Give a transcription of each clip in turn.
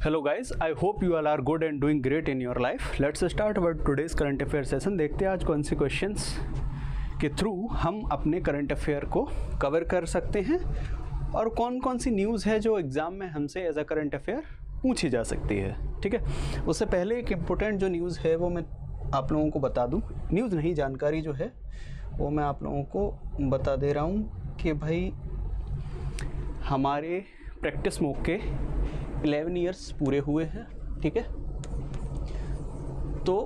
Hello guys, I hope you all are good and doing great in your life. Let's start our today's current affair session. देखते हैं आज कौन सी questions के through हम अपने current affair को cover कर सकते हैं और कौन कौन सी न्यूज़ है जो एग्ज़ाम में हमसे एज अ करंट अफेयर पूछी जा सकती है। ठीक है, उससे पहले एक इम्पोर्टेंट जो न्यूज़ है वो मैं आप लोगों को बता दूं। न्यूज़ नहीं, जानकारी जो है वो मैं आप लोगों को बता दे रहा हूं कि भाई हमारे प्रैक्टिस मोक के 11 ईयर्स पूरे हुए हैं। ठीक है, तो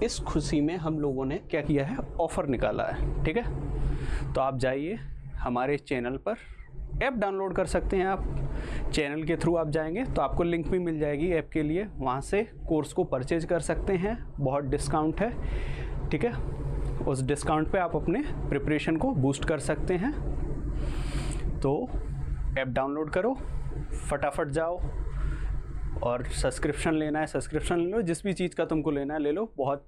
इस खुशी में हम लोगों ने क्या किया है, ऑफ़र निकाला है। ठीक है, तो आप जाइए हमारे चैनल पर, ऐप डाउनलोड कर सकते हैं आप। चैनल के थ्रू आप जाएंगे तो आपको लिंक भी मिल जाएगी ऐप के लिए, वहाँ से कोर्स को परचेज कर सकते हैं। बहुत डिस्काउंट है। ठीक है, उस डिस्काउंट पे आप अपने प्रिपरेशन को बूस्ट कर सकते हैं। तो ऐप डाउनलोड करो, फटाफट जाओ और सब्सक्रिप्शन लेना है सब्सक्रिप्शन ले लो। जिस भी चीज़ का तुमको लेना है ले लो, बहुत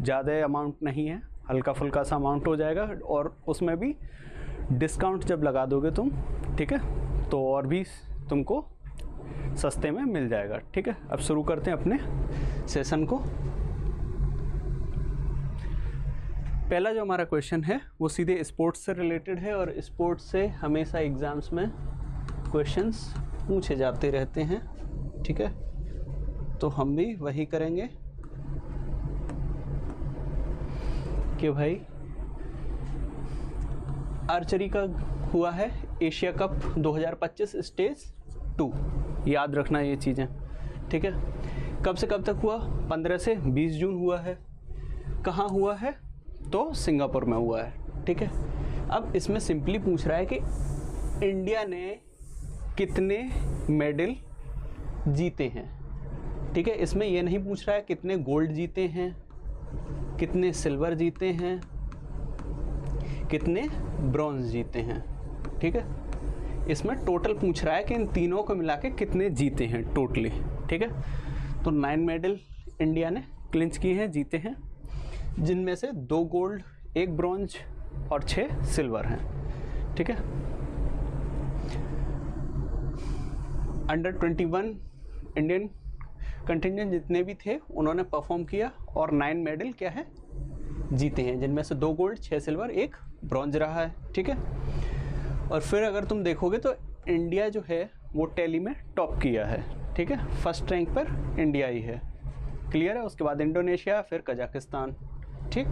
ज़्यादा अमाउंट नहीं है, हल्का फुल्का सा अमाउंट हो जाएगा और उसमें भी डिस्काउंट जब लगा दोगे तुम, ठीक है, तो और भी तुमको सस्ते में मिल जाएगा। ठीक है, अब शुरू करते हैं अपने सेशन को। पहला जो हमारा क्वेश्चन है वो सीधे स्पोर्ट्स से रिलेटेड है और स्पोर्ट्स से हमेशा एग्ज़ाम्स में क्वेश्चंस पूछे जाते रहते हैं। ठीक है, तो हम भी वही करेंगे कि भाई आर्चरी का हुआ है एशिया कप 2025 स्टेज 2, याद रखना ये चीज़ें। ठीक है, कब से कब तक हुआ? 15 से 20 जून हुआ है। कहाँ हुआ है? तो सिंगापुर में हुआ है। ठीक है, अब इसमें सिंपली पूछ रहा है कि इंडिया ने कितने मेडल जीते हैं। ठीक है, इसमें यह नहीं पूछ रहा है कितने गोल्ड जीते हैं, कितने सिल्वर जीते हैं, कितने ब्रॉन्ज जीते हैं। ठीक है, इसमें टोटल पूछ रहा है कि इन तीनों को मिला के कितने जीते हैं टोटली। ठीक है, तो 9 मेडल इंडिया ने क्लिंच किए हैं, जीते हैं, जिनमें से 2 गोल्ड, 1 ब्रॉन्ज और 6 सिल्वर हैं। ठीक है, अंडर 21 इंडियन कंटिजेंट जितने भी थे उन्होंने परफॉर्म किया और 9 मेडल क्या है, जीते हैं, जिनमें से 2 गोल्ड, 6 सिल्वर, 1 ब्रॉन्ज रहा है। ठीक है, और फिर अगर तुम देखोगे तो इंडिया जो है वो टैली में टॉप किया है। ठीक है, फर्स्ट रैंक पर इंडिया ही है। क्लियर है? उसके बाद इंडोनेशिया, फिर कजाकिस्तान। ठीक,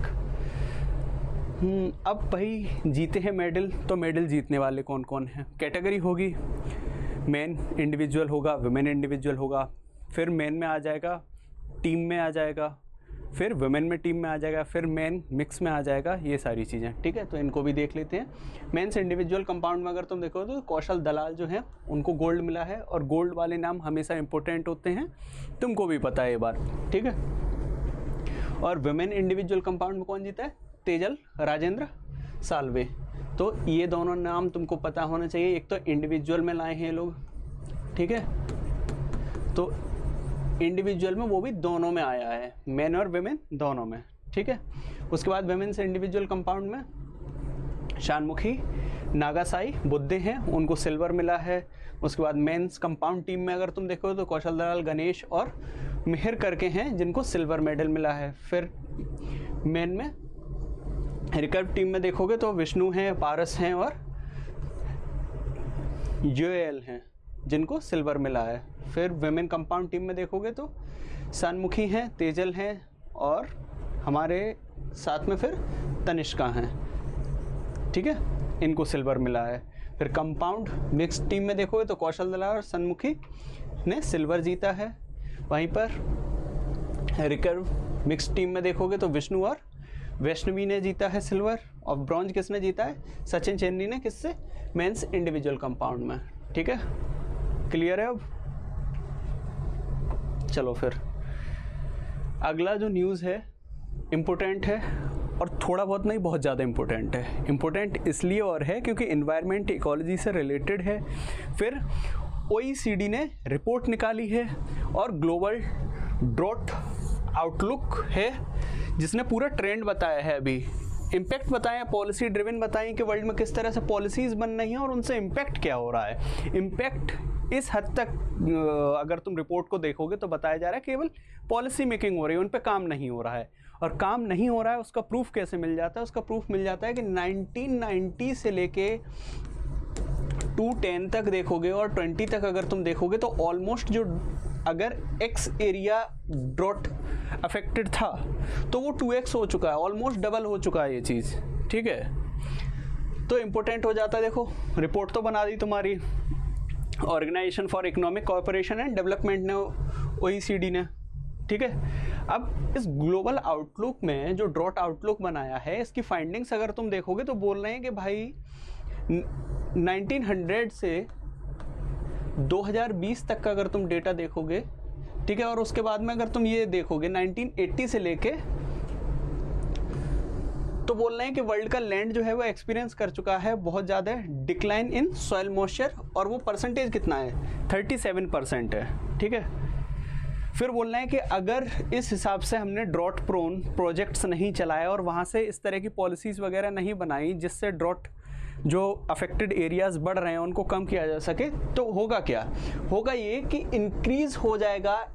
अब भाई जीते हैं मेडल, तो मेडल जीतने वाले कौन कौन हैं? कैटेगरी होगी, मेन इंडिविजुअल होगा, वुमेन इंडिविजुअल होगा, फिर मेन में आ जाएगा, टीम में आ जाएगा, फिर वुमेन में टीम में आ जाएगा, फिर मेन मिक्स में आ जाएगा, ये सारी चीज़ें। ठीक है, तो इनको भी देख लेते हैं। मेंस इंडिविजुअल कंपाउंड में अगर तुम देखो तो कौशल दलाल जो हैं उनको गोल्ड मिला है और गोल्ड वाले नाम हमेशा इंपॉर्टेंट होते हैं, तुमको भी पता है ये बात। ठीक है, और वुमेन इंडिविजुअल कंपाउंड में कौन जीता है? तेजल राजेंद्र साल्वे। तो ये दोनों नाम तुमको पता होना चाहिए। एक तो इंडिविजुअल में लाए हैं ये लोग। ठीक है, तो इंडिविजुअल में वो भी दोनों में आया है, मेन और वुमेन दोनों में। ठीक है, उसके बाद वुमेन से इंडिविजुअल कंपाउंड में शानमुखी नागासाई बुद्धे हैं, उनको सिल्वर मिला है। उसके बाद मेंस कंपाउंड टीम में अगर तुम देखो तो कौशल दलाल, गणेश और मिहिर करके हैं जिनको सिल्वर मेडल मिला है। फिर मेन में रिकर्व टीम में देखोगे तो विष्णु हैं, पारस हैं और जोएल हैं जिनको सिल्वर मिला है। फिर वुमेन कंपाउंड टीम में देखोगे तो शानमुखी हैं, तेजल हैं और हमारे साथ में फिर तनिष्का हैं। ठीक है, इनको सिल्वर मिला है। फिर कंपाउंड मिक्स टीम में देखोगे तो कौशल दलाल और शानमुखी ने सिल्वर जीता है। वहीं पर रिकर्व मिक्स टीम में देखोगे तो विष्णु और वैष्णवी ने जीता है सिल्वर। और ब्रॉन्ज किसने जीता है? सचिन चेन्नी ने। किससे? मेंस इंडिविजुअल कंपाउंड में। ठीक है, क्लियर है? अब चलो फिर अगला जो न्यूज़ है इम्पोर्टेंट है और थोड़ा बहुत नहीं, बहुत ज़्यादा इम्पोर्टेंट है। इम्पोर्टेंट इसलिए और है क्योंकि इन्वायरमेंट इकोलॉजी से रिलेटेड है। फिर OECD ने रिपोर्ट निकाली है और ग्लोबल ड्रॉट आउटलुक है जिसने पूरा ट्रेंड बताया है। अभी इम्पैक्ट बताएं, पॉलिसी ड्रिवन बताएं कि वर्ल्ड में किस तरह से पॉलिसीज़ बन रही हैं और उनसे इम्पैक्ट क्या हो रहा है। इम्पैक्ट इस हद तक अगर तुम रिपोर्ट को देखोगे तो बताया जा रहा है केवल पॉलिसी मेकिंग हो रही है, उन पे काम नहीं हो रहा है। और काम नहीं हो रहा है उसका प्रूफ कैसे मिल जाता है? उसका प्रूफ मिल जाता है कि 1990 से लेके 2010 तक देखोगे और 20 तक अगर तुम देखोगे तो ऑलमोस्ट जो अगर एक्स एरिया ड्रॉट अफेक्टेड था तो वो 2x हो चुका है, ऑलमोस्ट डबल हो चुका है ये चीज़, ठीक है। तो इम्पोर्टेंट हो जाता है। देखो रिपोर्ट तो बना दी तुम्हारी organisation for economic cooperation and development ने, OECD ने, ठीक है। अब इस ग्लोबल आउटलुक में जो ड्रॉट आउटलुक बनाया है, इसकी फाइंडिंग्स अगर तुम देखोगे तो बोल रहे हैं कि भाई 1900 से 2020 तक का अगर तुम डेटा देखोगे, ठीक है, और उसके बाद में अगर तुम ये देखोगे 1980 से लेके, तो बोल रहे हैं कि वर्ल्ड का लैंड जो है वो एक्सपीरियंस कर चुका है बहुत ज़्यादा डिक्लाइन इन सॉइल मॉइस्चर, और वो परसेंटेज कितना है? 37% है, ठीक है। फिर बोल रहे हैं कि अगर इस हिसाब से हमने ड्रॉट प्रोन प्रोजेक्ट्स नहीं चलाए और वहाँ से इस तरह की पॉलिसीज़ वगैरह नहीं बनाई जिससे ड्रॉट जो अफेक्टेड एरियाज़ बढ़ रहे हैं उनको कम किया जा सके, तो होगा क्या? होगा ये कि इंक्रीज़ हो जाएगा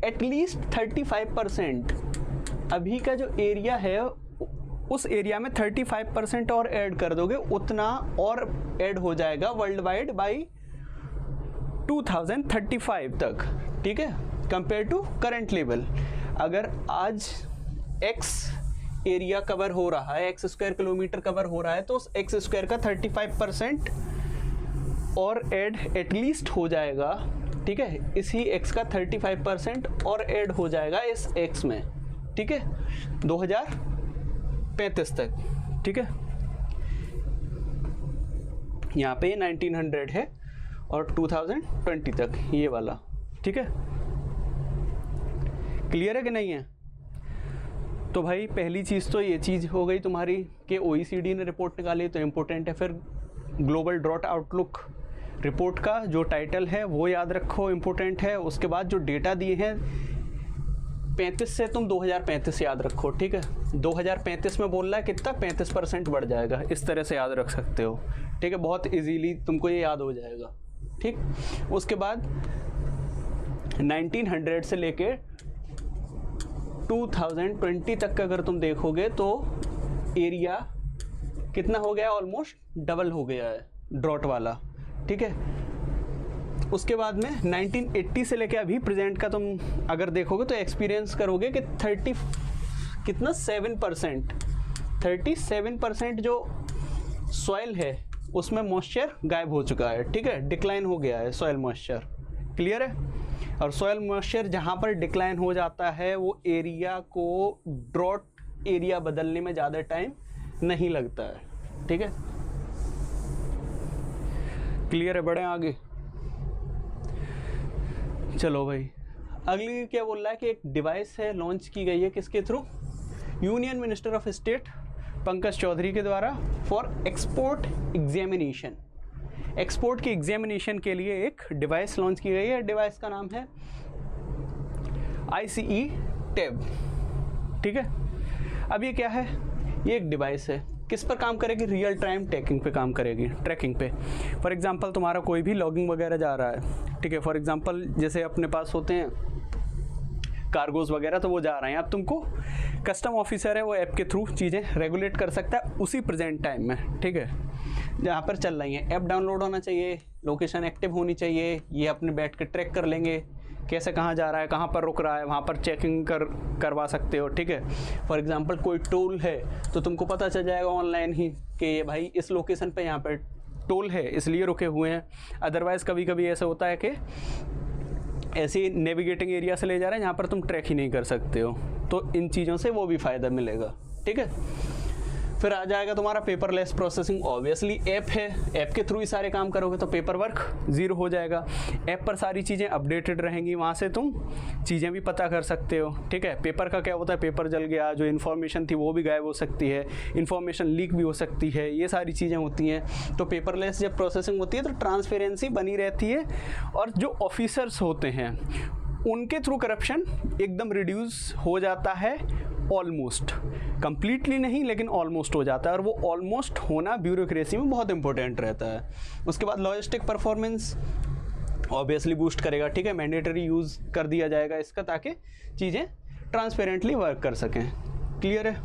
एटलीस्ट 35%। अभी का जो एरिया है उस एरिया में 35% और ऐड कर दोगे, उतना और ऐड हो जाएगा वर्ल्ड वाइड बाई 2035 तक, ठीक है, कंपेयर टू करंट लेवल। अगर आज x एरिया कवर हो रहा है, x स्क्वायर किलोमीटर कवर हो रहा है, तो उस x स्क्वायर का 35% और ऐड एटलीस्ट हो जाएगा, ठीक है। इसी x का 35% और ऐड हो जाएगा इस x में, ठीक है, 2035 तक, ठीक है। यहाँ पे 1900 है और 2020 तक ये वाला, ठीक है। क्लियर है कि नहीं है? तो भाई पहली चीज़ तो ये चीज़ हो गई तुम्हारी कि OECD ने रिपोर्ट निकाली, तो इम्पोर्टेंट है। फिर ग्लोबल ड्रॉट आउटलुक रिपोर्ट का जो टाइटल है वो याद रखो, इम्पोर्टेंट है। उसके बाद जो डेटा दिए हैं 35 से तुम 2035 याद रखो, ठीक है। 2035 में बोल रहा है कितना? 35% बढ़ जाएगा, इस तरह से याद रख सकते हो, ठीक है। बहुत इजीली तुमको ये याद हो जाएगा, ठीक। उसके बाद 1900 से लेके 2020 तक का अगर तुम देखोगे तो एरिया कितना हो गया? ऑलमोस्ट डबल हो गया है ड्रॉट वाला, ठीक है। उसके बाद में 1980 से लेके अभी प्रेजेंट का तुम अगर देखोगे तो एक्सपीरियंस करोगे कि 37% जो सॉइल है उसमें मॉइस्चर गायब हो चुका है, ठीक है, डिक्लाइन हो गया है सॉइल मॉइस्चर। क्लियर है? और सॉइल मॉइस्चर जहाँ पर डिक्लाइन हो जाता है वो एरिया को ड्रॉट एरिया बदलने में ज़्यादा टाइम नहीं लगता है, ठीक है। क्लियर है? बढ़े आगे। चलो भाई, अगली क्या बोल रहा है कि एक डिवाइस है लॉन्च की गई है, किसके through? Union minister of state Pankaj Chaudhary के द्वारा, फॉर एक्सपोर्ट एग्जामिनेशन। एक्सपोर्ट की एग्जामिनेशन के लिए एक डिवाइस लॉन्च की गई है। डिवाइस का नाम है ICE टैब, ठीक है। अब ये क्या है? ये एक डिवाइस है, किस पर काम करेगी? रियल टाइम ट्रैकिंग पे काम करेगी, ट्रैकिंग पे। फॉर एग्जांपल तुम्हारा कोई भी लॉगिंग वगैरह जा रहा है, ठीक है। फॉर एग्जांपल जैसे अपने पास होते हैं कार्गोज वगैरह, तो वो जा रहे हैं। अब तुमको कस्टम ऑफिसर है वो ऐप के थ्रू चीज़ें रेगुलेट कर सकता है उसी प्रेजेंट टाइम में, ठीक है, जहाँ पर चल रही हैं। ऐप डाउनलोड होना चाहिए, लोकेशन एक्टिव होनी चाहिए, ये अपने बैठ के ट्रैक कर लेंगे कैसे कहाँ जा रहा है, कहाँ पर रुक रहा है, वहाँ पर चेकिंग करवा सकते हो, ठीक है। फॉर एग्जांपल कोई टोल है तो तुमको पता चल जाएगा ऑनलाइन ही कि ये भाई इस लोकेशन पे यहाँ पर टोल है इसलिए रुके हुए हैं। अदरवाइज़ कभी कभी ऐसा होता है कि ऐसे नेविगेटिंग एरिया से ले जा रहे हैं जहाँ पर तुम ट्रैक ही नहीं कर सकते हो, तो इन चीज़ों से वो भी फ़ायदा मिलेगा, ठीक है। फिर आ जाएगा तुम्हारा पेपरलेस प्रोसेसिंग। ऑब्वियसली ऐप है, ऐप के थ्रू ही सारे काम करोगे तो पेपर वर्क ज़ीरो हो जाएगा। ऐप पर सारी चीज़ें अपडेटेड रहेंगी, वहाँ से तुम चीज़ें भी पता कर सकते हो, ठीक है। पेपर का क्या होता है? पेपर जल गया, जो इन्फॉर्मेशन थी वो भी गायब हो सकती है, इन्फॉर्मेशन लीक भी हो सकती है, ये सारी चीज़ें होती हैं। तो पेपरलेस जब प्रोसेसिंग होती है तो ट्रांसपेरेंसी बनी रहती है, और जो ऑफिसर्स होते हैं उनके थ्रू करप्शन एकदम रिड्यूस हो जाता है, ऑलमोस्ट, कंप्लीटली नहीं लेकिन ऑलमोस्ट हो जाता है। और वो ऑलमोस्ट होना ब्यूरोक्रेसी में बहुत इंपॉर्टेंट रहता है। उसके बाद लॉजिस्टिक परफॉर्मेंस, ऑब्वियसली बूस्ट करेगा, ठीक है। मैंडेटरी यूज़ कर दिया जाएगा इसका ताकि चीज़ें ट्रांसपेरेंटली वर्क कर सकें। क्लियर है?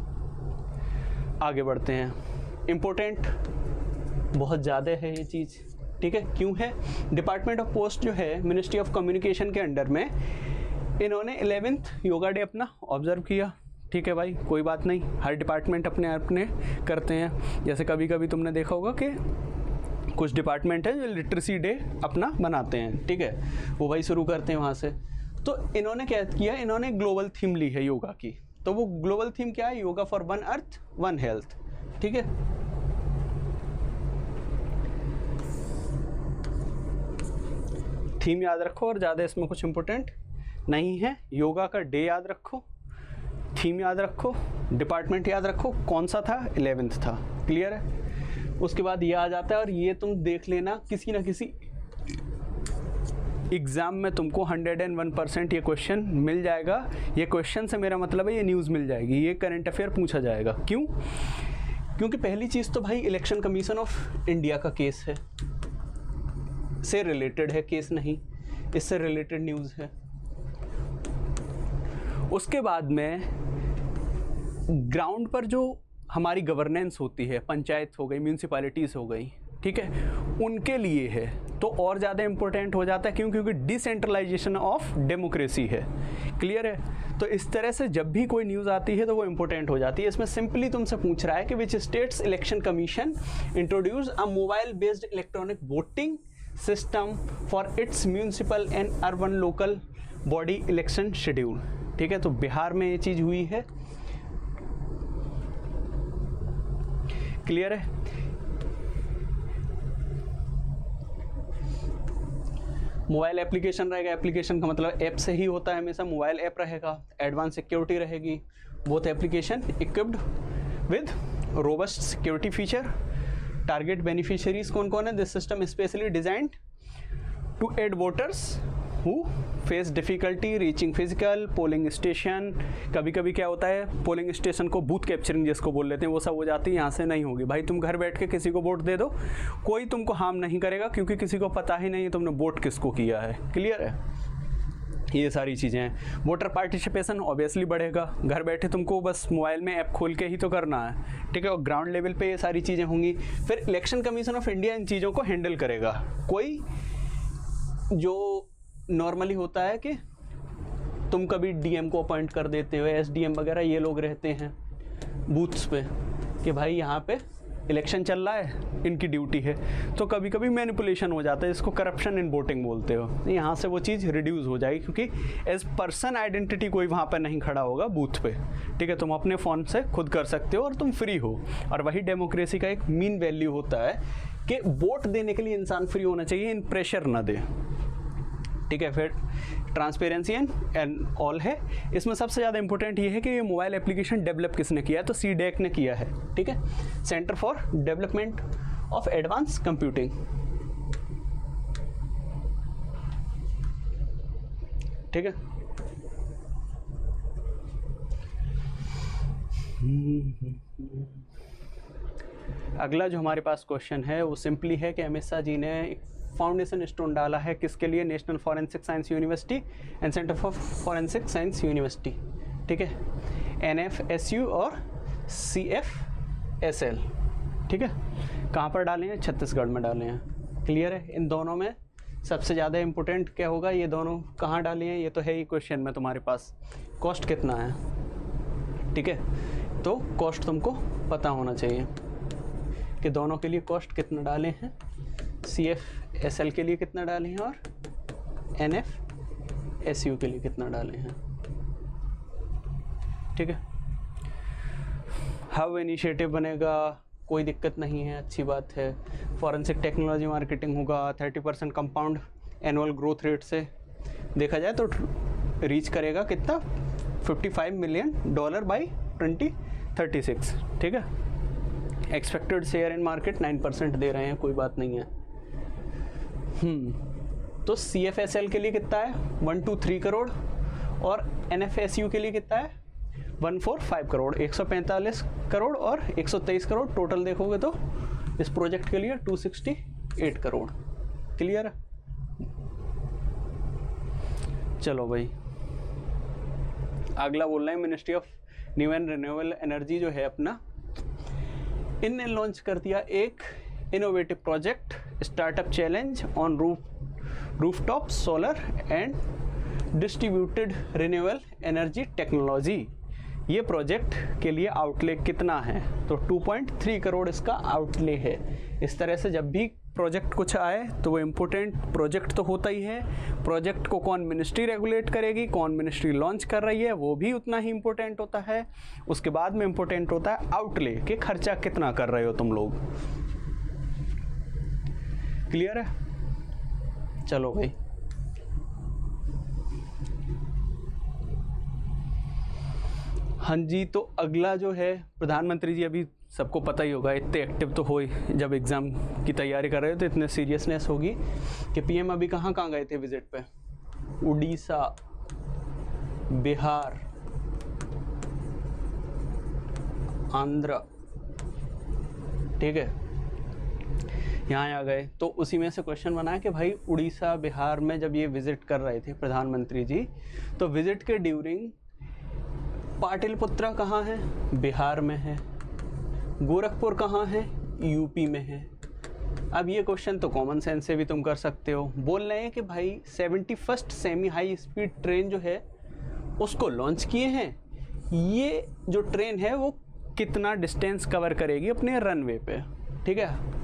आगे बढ़ते हैं। इम्पोर्टेंट बहुत ज़्यादा है ये चीज़, ठीक है। क्यों है? डिपार्टमेंट ऑफ पोस्ट जो है मिनिस्ट्री ऑफ कम्युनिकेशन के अंडर में, इन्होंने 11th योगा डे अपना ऑब्जर्व किया, ठीक है भाई, कोई बात नहीं, हर डिपार्टमेंट अपने करते हैं। जैसे कभी कभी तुमने देखा होगा कि कुछ डिपार्टमेंट है जो लिटरेसी डे अपना बनाते हैं, ठीक है, वो भाई शुरू करते हैं वहाँ से। तो इन्होंने क्या किया, इन्होंने ग्लोबल थीम ली है योगा की। तो वो ग्लोबल थीम क्या है? Yoga for one earth one health, ठीक है। थीम याद रखो और ज़्यादा इसमें कुछ इंपॉर्टेंट नहीं है। योगा का डे याद रखो, थीम याद रखो, डिपार्टमेंट याद रखो, कौन सा था? 11th था। क्लियर है? उसके बाद ये आ जाता है, और ये तुम देख लेना किसी ना किसी एग्ज़ाम में तुमको 101% ये क्वेश्चन मिल जाएगा। ये क्वेश्चन से मेरा मतलब है ये न्यूज़ मिल जाएगी, ये करंट अफेयर पूछा जाएगा। क्यों? क्योंकि पहली चीज़ तो भाई इलेक्शन कमीशन ऑफ इंडिया का केस है, से रिलेटेड है केस, नहीं इससे रिलेटेड न्यूज़ है। उसके बाद में ग्राउंड पर जो हमारी गवर्नेंस होती है, पंचायत हो गई, म्यूनसिपैलिटीज़ हो गई, ठीक है, उनके लिए है तो और ज़्यादा इम्पोर्टेंट हो जाता है। क्यों? क्योंकि डिसेंट्रलाइजेशन ऑफ डेमोक्रेसी है। क्लियर है? तो इस तरह से जब भी कोई न्यूज़ आती है तो वो इम्पोर्टेंट हो जाती है। इसमें सिंपली तुमसे पूछ रहा है कि which states election commission introduce a mobile based electronic voting system for its municipal and urban local body election schedule, ठीक है। तो बिहार में ये चीज़ हुई है। क्लियर है? मोबाइल एप्लीकेशन रहेगा, एप्लीकेशन का मतलब ऐप से ही होता है, हमेशा मोबाइल ऐप रहेगा, एडवांस सिक्योरिटी रहेगी, both application equipped with robust security feature. Target beneficiaries कौन कौन है? This system specially designed to aid voters who face difficulty reaching physical polling station. कभी कभी क्या होता है, पोलिंग स्टेशन को बूथ कैप्चरिंग जिसको बोल लेते हैं वो सब हो जाती है, यहाँ से नहीं होगी। भाई तुम घर बैठ के किसी को वोट दे दो, कोई तुमको हार्म नहीं करेगा, क्योंकि किसी को पता ही नहीं है तुमने वोट किसको किया है। क्लियर है? ये सारी चीज़ें हैं। वोटर पार्टिसिपेशन ऑब्वियसली बढ़ेगा, घर बैठे तुमको बस मोबाइल में ऐप खोल के ही तो करना है, ठीक है। और ग्राउंड लेवल पे ये सारी चीज़ें होंगी। फिर election commission of India in चीज़ों को हैंडल करेगा। कोई जो नॉर्मली होता है कि तुम कभी डीएम को अपॉइंट कर देते हो, एसडीएम वगैरह, ये लोग रहते हैं बूथ्स पे कि भाई यहाँ पे इलेक्शन चल रहा है, इनकी ड्यूटी है। तो कभी कभी मैनिपुलेशन हो जाता है, इसको करप्शन इन वोटिंग बोलते हो। यहाँ से वो चीज़ रिड्यूस हो जाएगी, क्योंकि एज पर्सन आइडेंटिटी कोई वहाँ पर नहीं खड़ा होगा बूथ पे, ठीक है। तुम अपने फ़ोन से खुद कर सकते हो और तुम फ्री हो। और वही डेमोक्रेसी का एक मेन वैल्यू होता है कि वोट देने के लिए इंसान फ्री होना चाहिए, इन प्रेशर ना दे, ठीक है। फिर ट्रांसपेरेंसी एंड ऑल है। इसमें सबसे ज़्यादा इंपॉर्टेंट ये है कि ये मोबाइल एप्लीकेशन डेवलप किसने किया है? तो CDAC ने किया है, ठीक है, centre for development of advance computing, ठीक है। अगला जो हमारे पास क्वेश्चन है वो सिंपली है कि अमित शाह जी ने एक फाउंडेशन स्टोन डाला है किसके लिए? National forensic science university and centre for forensic science university, ठीक है, NFSU और CFSL, ठीक है। कहाँ पर डाले हैं? छत्तीसगढ़ में डाले हैं। क्लियर है? इन दोनों में सबसे ज़्यादा इम्पोर्टेंट क्या होगा? ये दोनों कहाँ डाले हैं ये तो है ही क्वेश्चन में तुम्हारे पास। कॉस्ट कितना है, ठीक है, तो कॉस्ट तुमको पता होना चाहिए कि दोनों के लिए कॉस्ट कितना डाले हैं, CFSL के लिए कितना डाले हैं और NFSU के लिए कितना डाले हैं, ठीक है। हब इनिशिएटिव बनेगा, कोई दिक्कत नहीं है, अच्छी बात है। फॉरेंसिक टेक्नोलॉजी मार्केटिंग होगा, 30% कंपाउंड एनुअल ग्रोथ रेट से देखा जाए तो रीच करेगा कितना? $55 मिलियन बाई 2036, ठीक है। एक्सपेक्टेड शेयर इन मार्केट 9% दे रहे हैं, कोई बात नहीं है। तो CFSL के लिए कितना है? 123 करोड़ और NFSU के लिए कितना है? 145 करोड़, 145 करोड़ और 123 करोड़ टोटल देखोगे तो इस प्रोजेक्ट के लिए 268 करोड़। क्लियर है? चलो भाई, अगला बोल रहे हैं ministry of new and renewable energy जो है अपना, इनने लॉन्च कर दिया एक innovative project, startup challenge on rooftop solar and distributed renewable energy technology. ये प्रोजेक्ट के लिए आउटले कितना है? तो 2.3 करोड़ इसका आउटले है। इस तरह से जब भी प्रोजेक्ट कुछ आए तो वो इम्पोर्टेंट प्रोजेक्ट तो होता ही है, प्रोजेक्ट को कौन मिनिस्ट्री रेगुलेट करेगी, कौन मिनिस्ट्री लॉन्च कर रही है, वो भी उतना ही इम्पोर्टेंट होता है। उसके बाद में इम्पोर्टेंट होता है आउटले, कि खर्चा कितना कर रहे हो तुम लोग। क्लियर है? चलो भाई, हाँ जी, तो अगला जो है प्रधानमंत्री जी, अभी सबको पता ही होगा, इतने एक्टिव तो हो ही, जब एग्ज़ाम की तैयारी कर रहे हो तो इतने सीरियसनेस होगी कि पीएम अभी कहाँ कहाँ गए थे विजिट पे? उड़ीसा, बिहार, आंध्र, ठीक है, यहाँ आ गए। तो उसी में से क्वेश्चन बना कि भाई उड़ीसा बिहार में जब ये विजिट कर रहे थे प्रधानमंत्री जी, तो विजिट के ड्यूरिंग पाटलिपुत्रा कहाँ है? बिहार में है। गोरखपुर कहाँ है? यूपी में है। अब ये क्वेश्चन तो कॉमन सेंस से भी तुम कर सकते हो। बोल रहे हैं कि भाई 71st semi high speed train जो है उसको लॉन्च किए हैं, ये जो ट्रेन है वो कितना डिस्टेंस कवर करेगी अपने रनवे पे, ठीक है।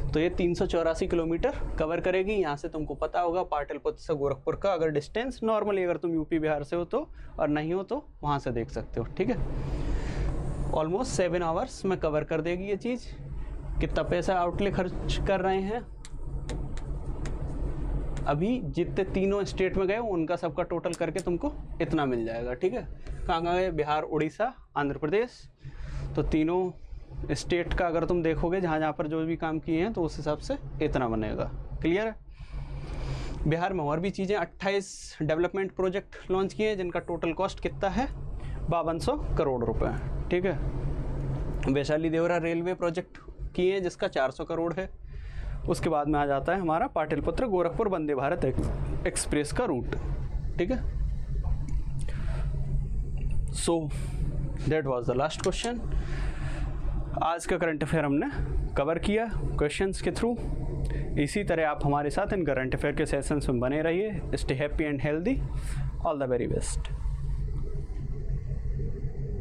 तो ये 384 किलोमीटर कवर करेगी। यहाँ से तुमको पता होगा पाटलिपुत्र से गोरखपुर का अगर डिस्टेंस, नॉर्मली अगर तुम यूपी बिहार से हो तो, और नहीं हो तो वहाँ से देख सकते हो, ठीक है। ऑलमोस्ट 7 आवर्स में कवर कर देगी ये चीज़। कितना पैसा आउटले खर्च कर रहे हैं? अभी जितने तीनों स्टेट में गए उनका सबका टोटल करके तुमको इतना मिल जाएगा, ठीक है। कहाँ कहाँ गए? बिहार, उड़ीसा, आंध्र प्रदेश। तो तीनों स्टेट का अगर तुम देखोगे जहाँ जहाँ पर जो भी काम किए हैं तो उस हिसाब से इतना बनेगा। क्लियर है? बिहार में और भी चीज़ें 28 डेवलपमेंट प्रोजेक्ट लॉन्च किए हैं जिनका टोटल कॉस्ट कितना है? 5200 करोड़ रुपए, ठीक है। वैशाली देवरा रेलवे प्रोजेक्ट किए हैं जिसका 400 करोड़ है। उसके बाद में आ जाता है हमारा पाटलिपुत्र गोरखपुर वंदे भारत एक्सप्रेस का रूट, ठीक है। So that was the last question. आज का करंट अफेयर हमने कवर किया क्वेश्चंस के थ्रू। इसी तरह आप हमारे साथ इन करंट अफेयर के सेशंस में बने रहिए। Stay happy and healthy. All the very best.